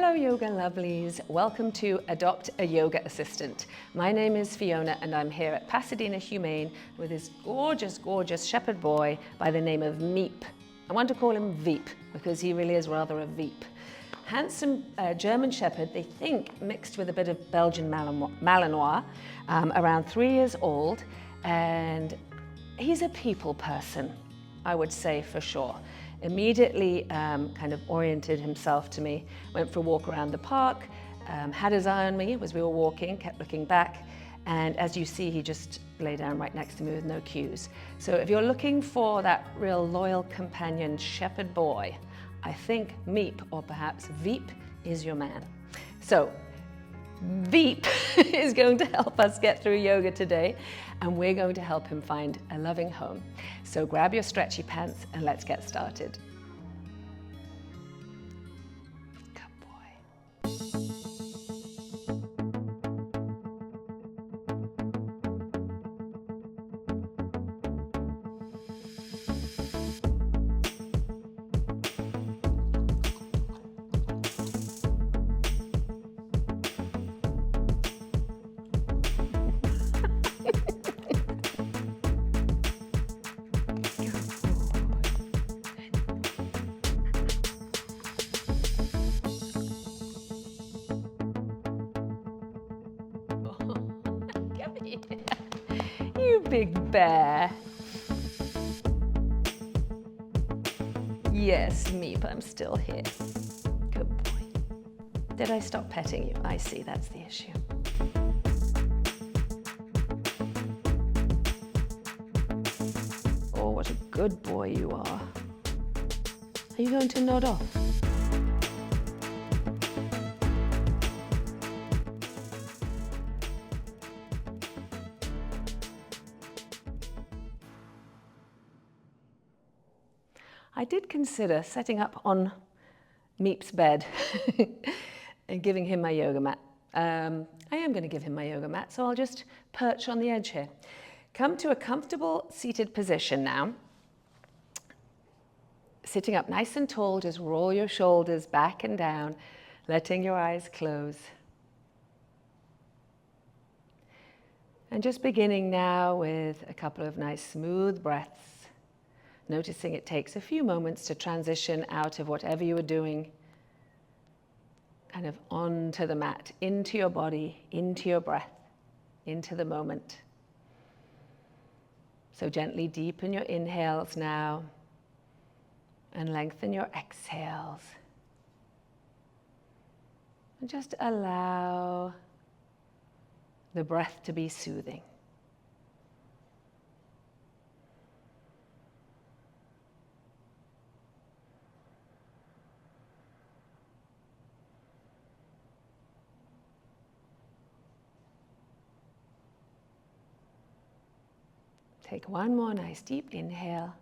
Hello yoga lovelies, welcome to Adopt a Yoga Assistant. My name is Fiona and I'm here at Pasadena Humane with this gorgeous shepherd boy by the name of Meep. I want to call him Veep because he really is rather a Veep. Handsome German shepherd, they think mixed with a bit of Belgian Malinois, around 3 years old, and he's a people person, I would say for sure. Immediately kind of oriented himself to me, went for a walk around the park, had his eye on me as we were walking, kept looking back, and as you see, he just lay down right next to me with no cues. So if you're looking for that real loyal companion shepherd boy, I think Meep, or perhaps Veep, is your man. So Veep is going to help us get through yoga today, and we're going to help him find a loving home. So grab your stretchy pants and let's get started. Good boy. You big bear. Yes, Meep, I'm still here. Good boy. Did I stop petting you? I see, that's the issue. Oh, what a good boy you are. Are you going to nod off? I did consider setting up on Meep's bed and giving him my yoga mat. I am going to give him my yoga mat, so I'll just perch on the edge here. Come to a comfortable seated position now. Sitting up nice and tall, just roll your shoulders back and down, letting your eyes close. And just beginning now with a couple of nice smooth breaths. Noticing it takes a few moments to transition out of whatever you were doing, kind of onto the mat, into your body, into your breath, into the moment. So gently deepen your inhales now and lengthen your exhales. And just allow the breath to be soothing. Take one more nice deep inhale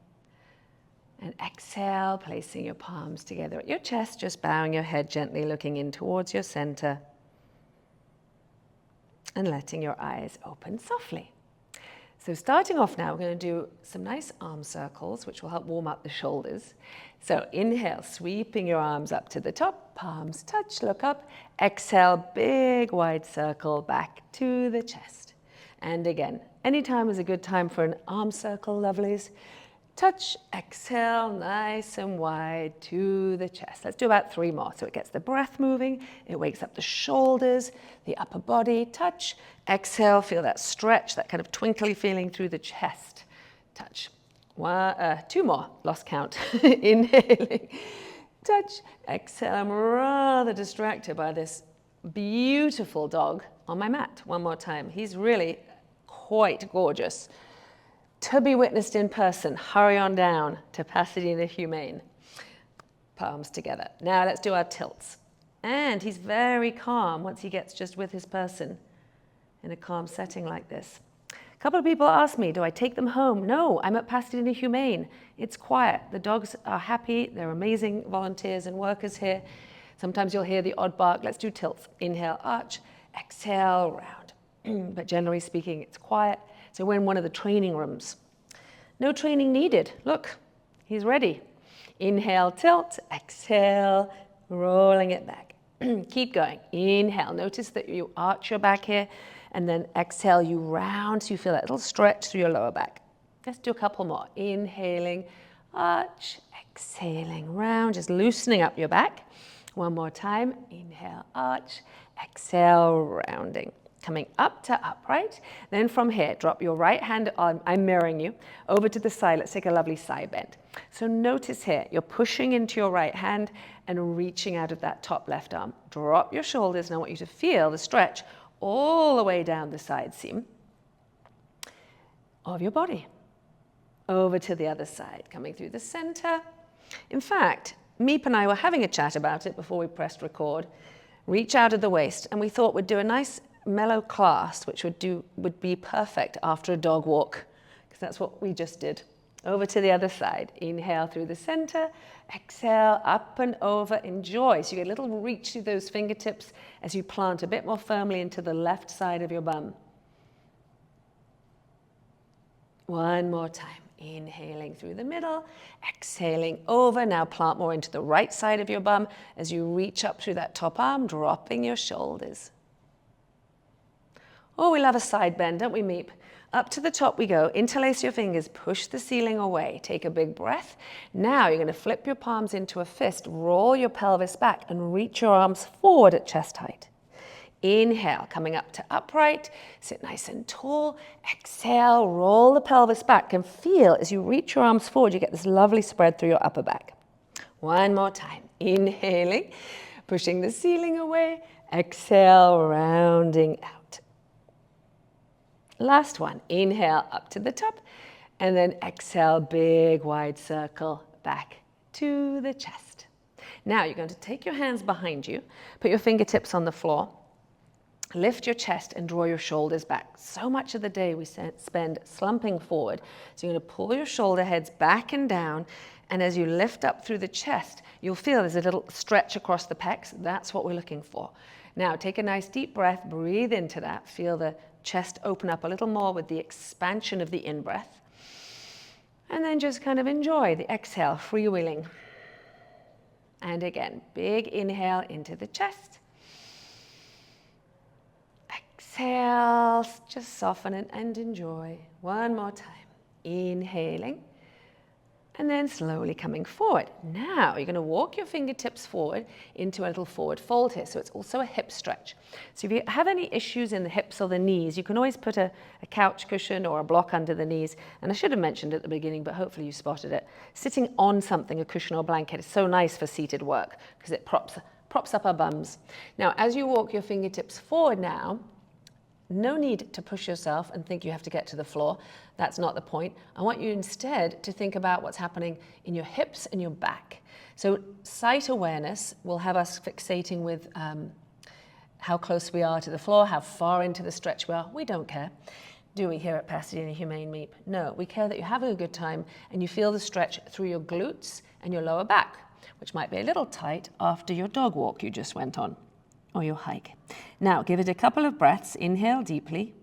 and exhale, placing your palms together at your chest, just bowing your head gently, looking in towards your center and letting your eyes open softly. So starting off now, we're going to do some nice arm circles, which will help warm up the shoulders. So inhale, sweeping your arms up to the top, palms touch, look up. Exhale, big wide circle back to the chest. And again, anytime is a good time for an arm circle, lovelies. Touch, exhale, nice and wide to the chest. Let's do about 3 more. So it gets the breath moving, it wakes up the shoulders, the upper body. Touch, exhale, feel that stretch, that kind of twinkly feeling through the chest. Touch. 2 more, lost count. Inhaling. Touch, exhale. I'm rather distracted by this beautiful dog on my mat. One more time. He's really quite gorgeous. To be witnessed in person, hurry on down to Pasadena Humane. Palms together. Now let's do our tilts. And he's very calm once he gets just with his person in a calm setting like this. A couple of people ask me, do I take them home? No, I'm at Pasadena Humane. It's quiet. The dogs are happy. They're amazing volunteers and workers here. Sometimes you'll hear the odd bark. Let's do tilts. Inhale, arch. Exhale, round. But generally speaking, it's quiet. So we're in one of the training rooms. No training needed. Look, he's ready. Inhale, tilt. Exhale, rolling it back. Keep going. Inhale. Notice that you arch your back here, and then exhale, you round so you feel that little stretch through your lower back. Let's do a couple more. Inhaling, arch, exhaling, round, just loosening up your back. One more time. Inhale, arch, exhale, rounding. Coming up to upright. Then from here, drop your right hand, I'm mirroring you, over to the side. Let's take a lovely side bend. So notice here, you're pushing into your right hand and reaching out of that top left arm. Drop your shoulders, and I want you to feel the stretch all the way down the side seam of your body. Over to the other side, coming through the center. In fact, Meep and I were having a chat about it before we pressed record. Reach out of the waist, and we thought we'd do a nice mellow clasp, which would be perfect after a dog walk, because that's what we just did. Over to the other side. Inhale through the center, exhale, up and over. Enjoy. So you get a little reach through those fingertips as you plant a bit more firmly into the left side of your bum. One more time. Inhaling through the middle, exhaling over. Now plant more into the right side of your bum as you reach up through that top arm, dropping your shoulders. Oh, we love a side bend, don't we, Meep? Up to the top we go. Interlace your fingers, push the ceiling away. Take a big breath. Now you're going to flip your palms into a fist, roll your pelvis back, and reach your arms forward at chest height. Inhale, coming up to upright, sit nice and tall. Exhale, roll the pelvis back, and feel as you reach your arms forward, you get this lovely spread through your upper back. One more time. Inhaling, pushing the ceiling away. Exhale, rounding out. Last one. Inhale, up to the top, and then exhale, big wide circle back to the chest. Now you're going to take your hands behind you, put your fingertips on the floor. Lift your chest and draw your shoulders back. So much of the day we spend slumping forward. So you're going to pull your shoulder heads back and down. And as you lift up through the chest, you'll feel there's a little stretch across the pecs. That's what we're looking for. Now take a nice deep breath. Breathe into that. Feel the chest open up a little more with the expansion of the in-breath. And then just kind of enjoy the exhale, freewheeling. And again, big inhale into the chest. Exhale, just soften it and enjoy. One more time. Inhaling, and then slowly coming forward. Now you're going to walk your fingertips forward into a little forward fold here. So it's also a hip stretch. So if you have any issues in the hips or the knees, you can always put a couch cushion or a block under the knees. And I should have mentioned at the beginning, but hopefully you spotted it. Sitting on something, a cushion or blanket, is so nice for seated work because it props up our bums. Now, as you walk your fingertips forward now, no need to push yourself and think you have to get to the floor. That's not the point. I want you instead to think about what's happening in your hips and your back. So sight awareness will have us fixating with how close we are to the floor, how far into the stretch we are. We don't care, do we, here at Pasadena Humane Meep? No, we care that you're having a good time and you feel the stretch through your glutes and your lower back, which might be a little tight after your dog walk you just went on, or your hike. Now, give it a couple of breaths. Inhale deeply.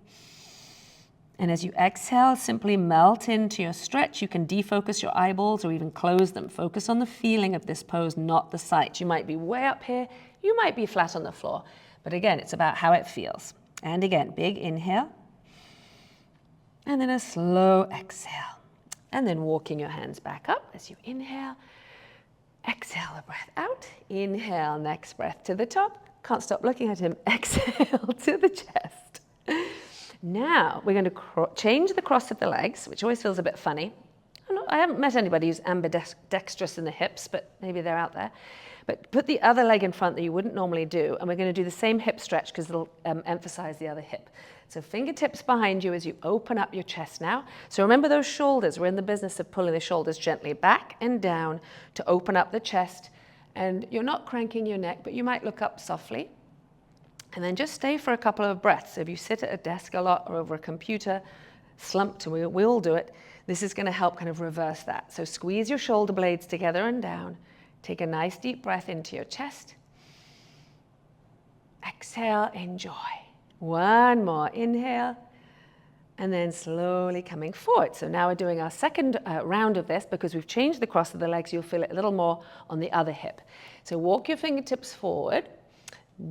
And as you exhale, simply melt into your stretch. You can defocus your eyeballs or even close them. Focus on the feeling of this pose, not the sight. You might be way up here. You might be flat on the floor. But again, it's about how it feels. And again, big inhale. And then a slow exhale. And then walking your hands back up as you inhale. Exhale a breath out. Inhale, next breath to the top. Can't stop looking at him. Exhale to the chest. Now we're going to change the cross of the legs, which always feels a bit funny. I haven't met anybody who's ambidextrous in the hips, but maybe they're out there. But put the other leg in front that you wouldn't normally do, and we're going to do the same hip stretch because it'll emphasize the other hip. So fingertips behind you as you open up your chest now. So remember those shoulders. We're in the business of pulling the shoulders gently back and down to open up the chest. And you're not cranking your neck, but you might look up softly. And then just stay for a couple of breaths. So if you sit at a desk a lot or over a computer, slumped, and we all do it, this is going to help kind of reverse that. So squeeze your shoulder blades together and down. Take a nice deep breath into your chest. Exhale, enjoy. One more inhale. And then slowly coming forward. So now we're doing our second round of this because we've changed the cross of the legs. You'll feel it a little more on the other hip. So walk your fingertips forward.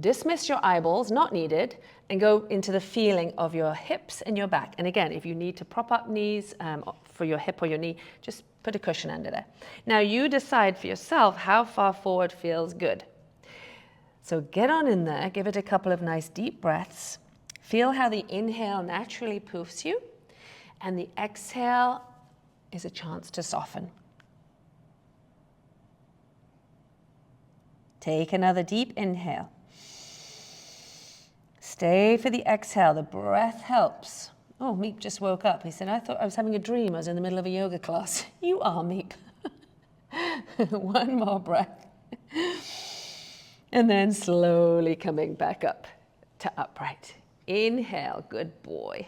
Dismiss your eyeballs, not needed, and go into the feeling of your hips and your back. And again, if you need to prop up knees for your hip or your knee, just put a cushion under there. Now you decide for yourself how far forward feels good. So get on in there, give it a couple of nice deep breaths. Feel how the inhale naturally poofs you, and the exhale is a chance to soften. Take another deep inhale. Stay for the exhale. The breath helps. Oh, Meep just woke up. He said, I thought I was having a dream. I was in the middle of a yoga class. You are, Meep. One more breath. And then slowly coming back up to upright. Inhale, good boy.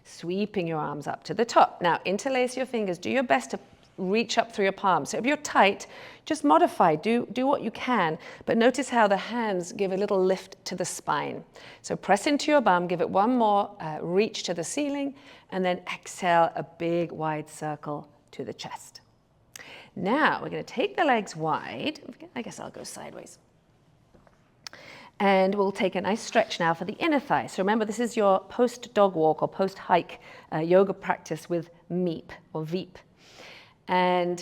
Sweeping your arms up to the top. Now, interlace your fingers. Do your best to reach up through your palms. So if you're tight, just modify, do what you can, but notice how the hands give a little lift to the spine. So press into your bum, give it one more reach to the ceiling, and then exhale a big wide circle to the chest. Now we're going to take the legs wide. I guess I'll go sideways. And we'll take a nice stretch now for the inner thigh. So remember, this is your post-dog walk or post-hike yoga practice with Meep or Veep. And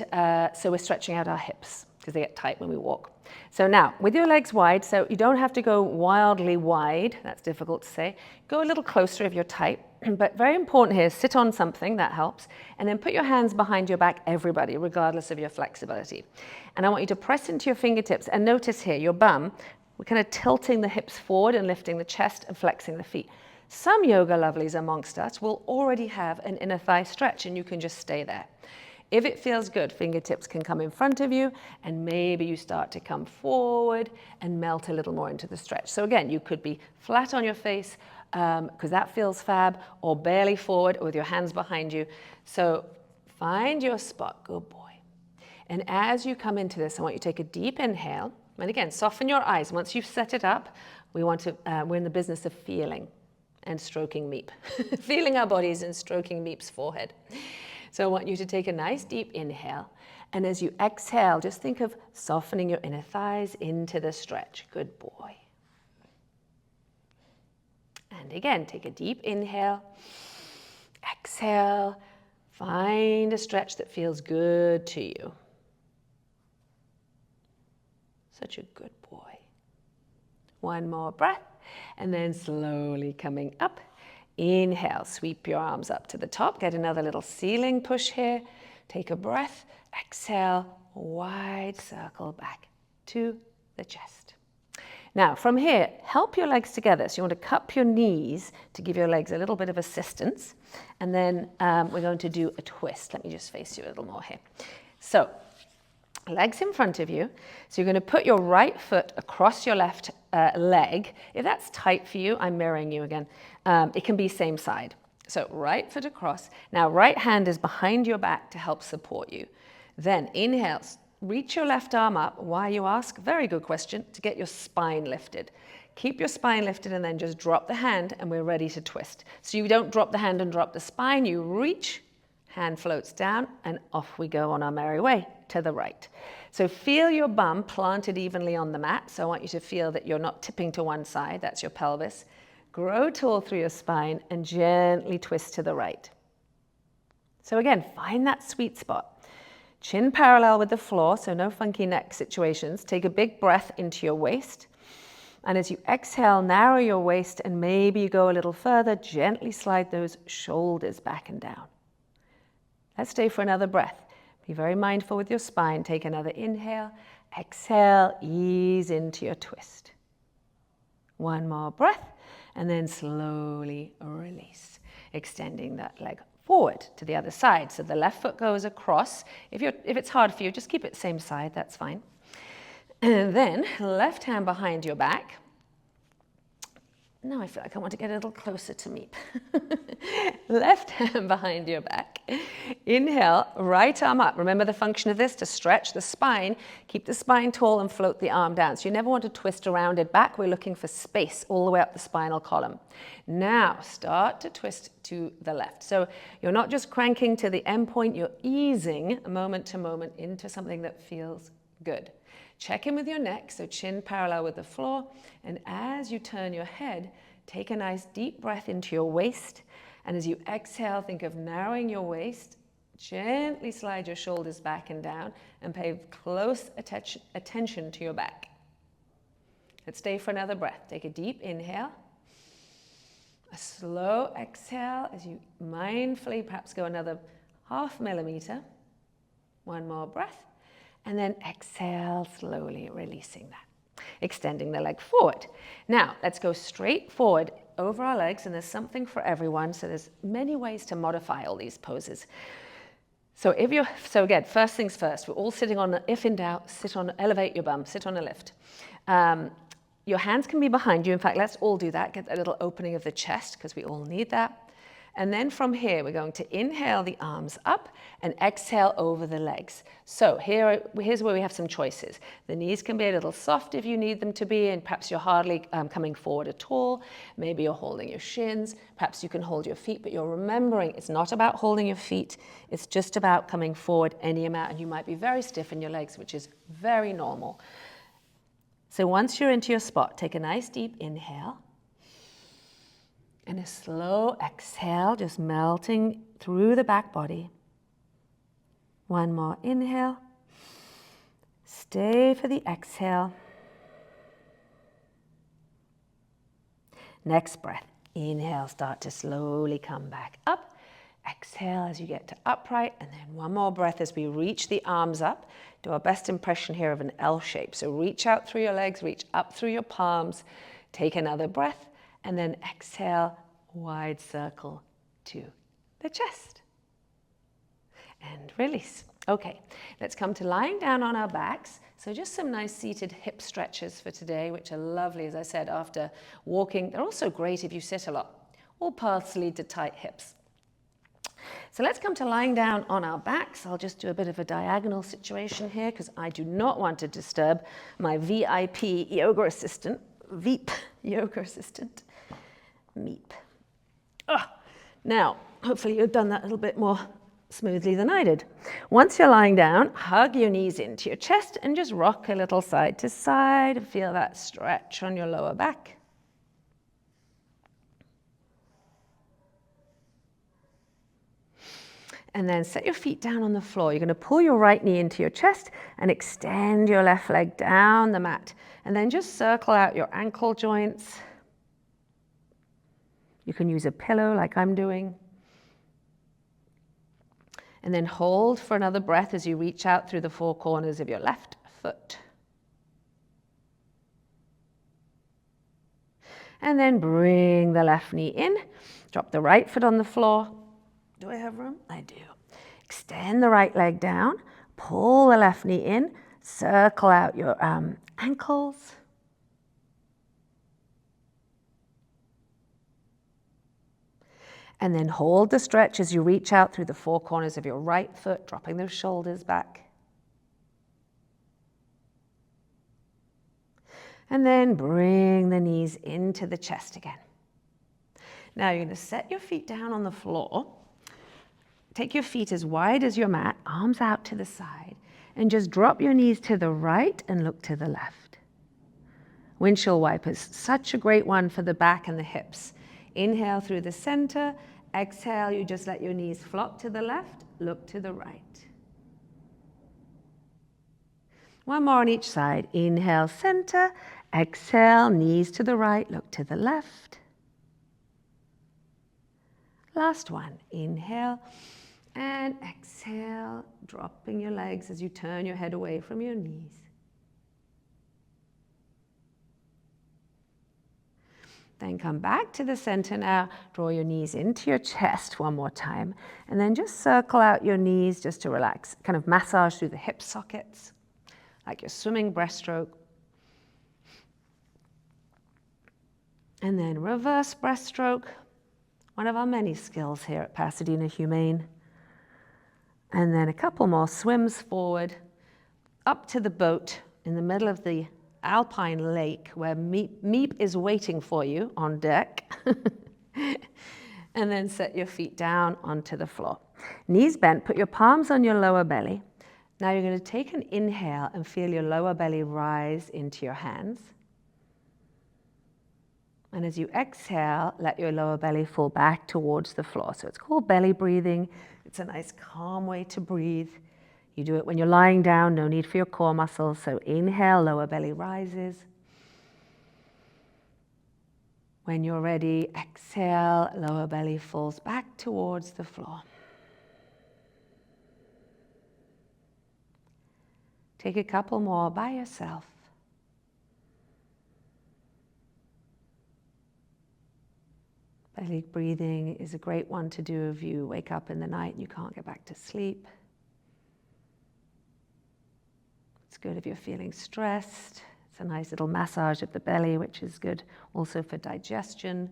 so we're stretching out our hips because they get tight when we walk. So now, with your legs wide, so you don't have to go wildly wide. That's difficult to say. Go a little closer if you're tight. But very important here, sit on something, that helps. And then put your hands behind your back, everybody, regardless of your flexibility. And I want you to press into your fingertips. And notice here, your bum, we're kind of tilting the hips forward and lifting the chest and flexing the feet. Some yoga lovelies amongst us will already have an inner thigh stretch, and you can just stay there. If it feels good, fingertips can come in front of you, and maybe you start to come forward and melt a little more into the stretch. So again, you could be flat on your face because that feels fab, or barely forward or with your hands behind you. So find your spot, good boy. And as you come into this, I want you to take a deep inhale. And again, soften your eyes. Once you've set it up, we're in the business of feeling and stroking Meep. Feeling our bodies and stroking Meep's forehead. So I want you to take a nice deep inhale. And as you exhale, just think of softening your inner thighs into the stretch. Good boy. And again, take a deep inhale. Exhale. Find a stretch that feels good to you. Such a good boy. One more breath. And then slowly coming up. Inhale, sweep your arms up to the top. Get another little ceiling push here. Take a breath. Exhale, wide circle back to the chest. Now, from here, help your legs together. So you want to cup your knees to give your legs a little bit of assistance. And then we're going to do a twist. Let me just face you a little more here. So, legs in front of you. So you're going to put your right foot across your left leg. If that's tight for you, I'm mirroring you again. It can be same side. So right foot across. Now right hand is behind your back to help support you. Then inhale, reach your left arm up. Why, you ask? Very good question. To get your spine lifted. Keep your spine lifted and then just drop the hand and we're ready to twist. So you don't drop the hand and drop the spine. You reach, hand floats down, and off we go on our merry way to the right. So feel your bum planted evenly on the mat. So I want you to feel that you're not tipping to one side. That's your pelvis. Grow tall through your spine and gently twist to the right. So again, find that sweet spot. Chin parallel with the floor, so no funky neck situations. Take a big breath into your waist. And as you exhale, narrow your waist and maybe you go a little further. Gently slide those shoulders back and down. Let's stay for another breath. Be very mindful with your spine. Take another inhale. Exhale, ease into your twist. One more breath. And then slowly release, extending that leg forward to the other side. So the left foot goes across. If it's hard for you, just keep it same side, that's fine. And then left hand behind your back. Now I feel like I want to get a little closer to Meep. Left hand behind your back. Inhale, right arm up. Remember the function of this, to stretch the spine, keep the spine tall and float the arm down. So you never want to twist a rounded back. We're looking for space all the way up the spinal column. Now start to twist to the left. So you're not just cranking to the end point, you're easing moment to moment into something that feels good. Check in with your neck, so chin parallel with the floor. And as you turn your head, take a nice deep breath into your waist. And as you exhale, think of narrowing your waist. Gently slide your shoulders back and down and pay close attention to your back. Let's stay for another breath. Take a deep inhale. A slow exhale as you mindfully perhaps go another 0.5 millimeter. One more breath. And then exhale, slowly releasing that. Extending the leg forward. Now, let's go straight forward over our legs, and there's something for everyone, so there's many ways to modify all these poses. So again, first things first, we're all sitting on, if in doubt, elevate your bum, sit on a lift. Your hands can be behind you. In fact, let's all do that. Get that little opening of the chest because we all need that. And then from here, we're going to inhale the arms up and exhale over the legs. So here's where we have some choices. The knees can be a little soft if you need them to be, and perhaps you're hardly coming forward at all. Maybe you're holding your shins. Perhaps you can hold your feet, but you're remembering it's not about holding your feet. It's just about coming forward any amount, and you might be very stiff in your legs, which is very normal. So once you're into your spot, take a nice deep inhale. And a slow exhale, just melting through the back body. One more inhale. Stay for the exhale. Next breath. Inhale, start to slowly come back up. Exhale as you get to upright. And then one more breath as we reach the arms up. Do our best impression here of an L shape. So reach out through your legs, reach up through your palms. Take another breath. And then exhale, wide circle to the chest. And release. Okay, let's come to lying down on our backs. So just some nice seated hip stretches for today, which are lovely, as I said, after walking. They're also great if you sit a lot. All paths lead to tight hips. So let's come to lying down on our backs. I'll just do a bit of a diagonal situation here because I do not want to disturb my VIP yoga assistant, Veep yoga assistant, Meep. Now, hopefully you've done that a little bit more smoothly than I did. Once you're lying down, hug your knees into your chest and just rock a little side to side and feel that stretch on your lower back. And then set your feet down on the floor. You're going to pull your right knee into your chest and extend your left leg down the mat. And then just circle out your ankle joints. You can use a pillow like I'm doing. And then hold for another breath as you reach out through the four corners of your left foot. And then bring the left knee in. Drop the right foot on the floor. Do I have room? I do. Extend the right leg down. Pull the left knee in. Circle out your ankles. And then hold the stretch as you reach out through the four corners of your right foot, dropping those shoulders back. And then bring the knees into the chest again. Now you're going to set your feet down on the floor. Take your feet as wide as your mat, arms out to the side, and just drop your knees to the right and look to the left. Windshield wipers, such a great one for the back and the hips. Inhale through the center. Exhale, you just let your knees flop to the left, look to the right. One more on each side. Inhale, center. Exhale, knees to the right, look to the left. Last one. Inhale and exhale, dropping your legs as you turn your head away from your knees. Then come back to the center now. Draw your knees into your chest one more time. And then just circle out your knees just to relax. Kind of massage through the hip sockets, like your swimming breaststroke. And then reverse breaststroke. One of our many skills here at Pasadena Humane. And then a couple more swims forward, up to the boat in the middle of the Alpine Lake where Meep is waiting for you on deck. And then set your feet down onto the floor. Knees bent, put your palms on your lower belly. Now you're going to take an inhale and feel your lower belly rise into your hands. And as you exhale, let your lower belly fall back towards the floor. So it's called belly breathing. It's a nice calm way to breathe. You do it when you're lying down, no need for your core muscles. So inhale, lower belly rises. When you're ready, exhale, lower belly falls back towards the floor. Take a couple more by yourself. Belly breathing is a great one to do if you wake up in the night and you can't get back to sleep. It's good if you're feeling stressed. It's a nice little massage of the belly, which is good also for digestion.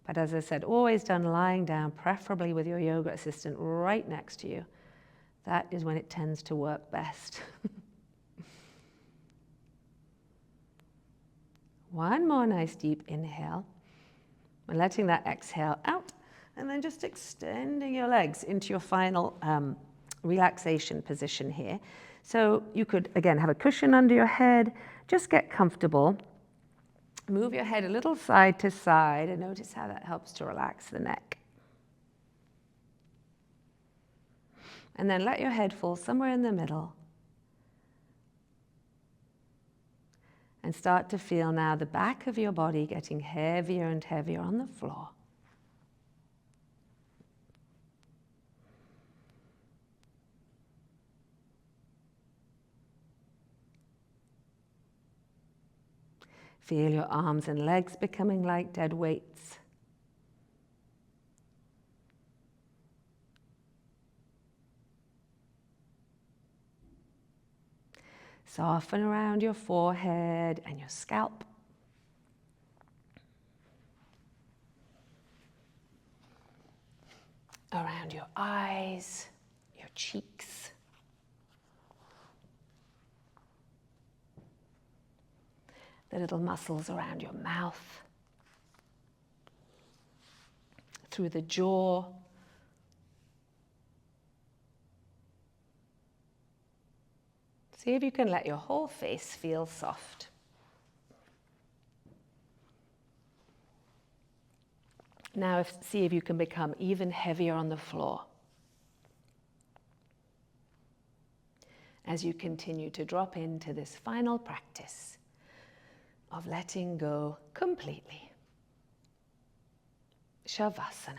But as I said, always done lying down, preferably with your yoga assistant right next to you. That is when it tends to work best. One more nice deep inhale. And letting that exhale out, and then just extending your legs into your final relaxation position here. So you could, again, have a cushion under your head, just get comfortable. Move your head a little side to side, and notice how that helps to relax the neck. And then let your head fall somewhere in the middle. And start to feel now the back of your body getting heavier and heavier on the floor. Feel your arms and legs becoming like dead weights. Soften around your forehead and your scalp. Around your eyes, your cheeks. The little muscles around your mouth. Through the jaw. See if you can let your whole face feel soft. Now see if you can become even heavier on the floor. As you continue to drop into this final practice of letting go completely. Shavasana.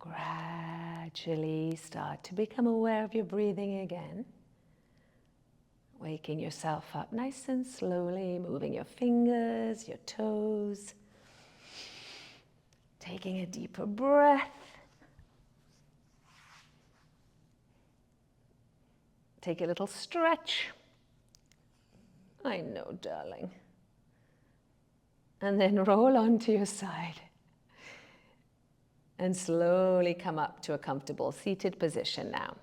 Gradually start to become aware of your breathing again. Waking yourself up nice and slowly, moving your fingers, your toes. Taking a deeper breath. Take a little stretch. I know, darling. And then roll onto your side. And slowly come up to a comfortable seated position now.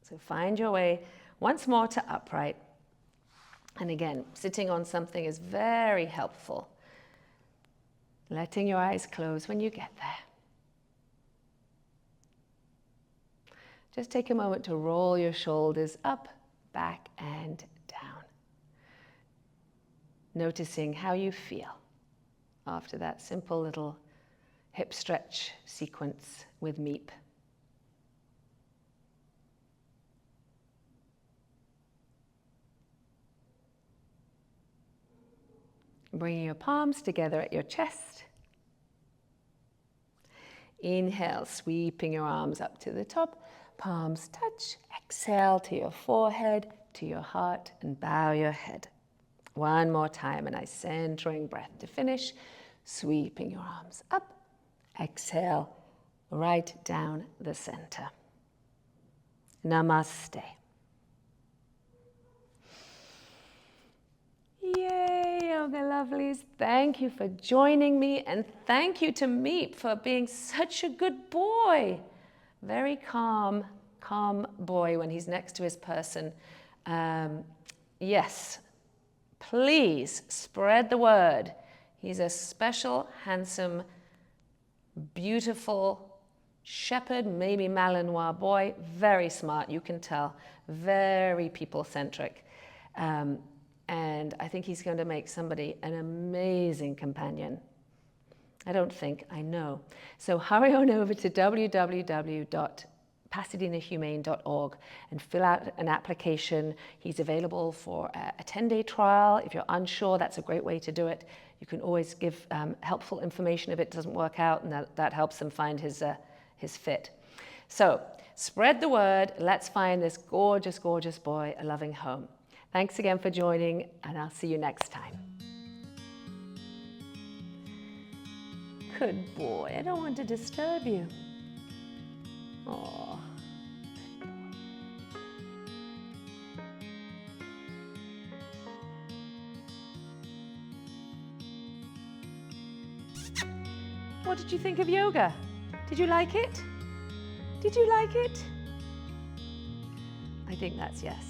So find your way once more to upright. And again, sitting on something is very helpful. Letting your eyes close when you get there. Just take a moment to roll your shoulders up, back, and down. Noticing how you feel after that simple little hip stretch sequence with Meep. Bringing your palms together at your chest. Inhale, sweeping your arms up to the top. Palms touch. Exhale to your forehead. to your heart and bow your head. One more time, a nice centering breath to finish. Sweeping your arms up. Exhale, right down the center. Namaste. Yay, yoga lovelies. Thank you for joining me, and thank you to Meep for being such a good boy. Very calm boy when he's next to his person. Yes, please spread the word. He's a special, handsome, beautiful shepherd, maybe Malinois boy, very smart, you can tell, very people-centric. And I think he's going to make somebody an amazing companion. I don't think, I know. So hurry on over to www.pasadenahumane.org and fill out an application. He's available for a 10-day trial. If you're unsure, that's a great way to do it. You can always give helpful information if it doesn't work out, and that helps him find his fit. So spread the word. Let's find this gorgeous, gorgeous boy a loving home. Thanks again for joining, and I'll see you next time. Good boy. I don't want to disturb you. Aww. What did you think of yoga? Did you like it? Did you like it? I think that's yes.